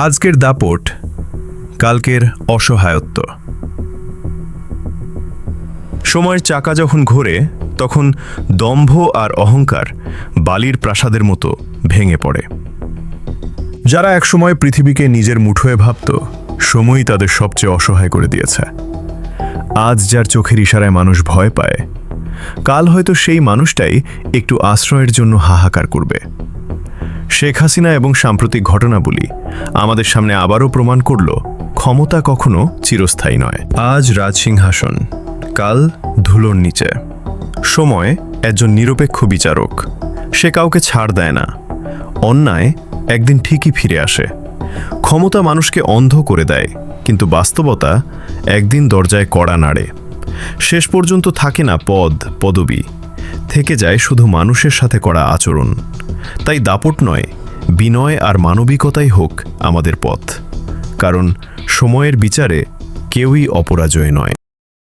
আজকের দাপট, কালকের অসহায়ত্ব। সময়ের চাকা যখন ঘোরে তখন দম্ভ আর অহংকার বালির প্রাসাদের মতো ভেঙে পড়ে। যারা একসময় পৃথিবীকে নিজের মুঠোয় ভাবত, সময়ই তাদের সবচেয়ে অসহায় করে দিয়েছে। আজ যার চোখের ইশারায় মানুষ ভয় পায়, কাল হয়তো সেই মানুষটাই একটু আশ্রয়ের জন্য হাহাকার করবে। শেখ হাসিনা এবং সাম্প্রতিক ঘটনাবলী আমাদের সামনে আবারও প্রমাণ করল, ক্ষমতা কখনো চিরস্থায়ী নয়। আজ রাজসিংহাসন, কাল ধুলোর নিচে। সময় একজন নিরপেক্ষ বিচারক, সে কাউকে ছাড় দেয় না। অন্যায় একদিন ঠিকই ফিরে আসে। ক্ষমতা মানুষকে অন্ধ করে দেয়, কিন্তু বাস্তবতা একদিন দরজায় কড়া নাড়ে। শেষ পর্যন্ত থাকে না পদ পদবি, থেকে যায় শুধু মানুষের সাথে করা আচরণ। তাই দাপট নয়, বিনয় আর মানবিকতাই হোক আমাদের পথ, কারণ সময়ের বিচারে কেউই অপরাজয় নয়।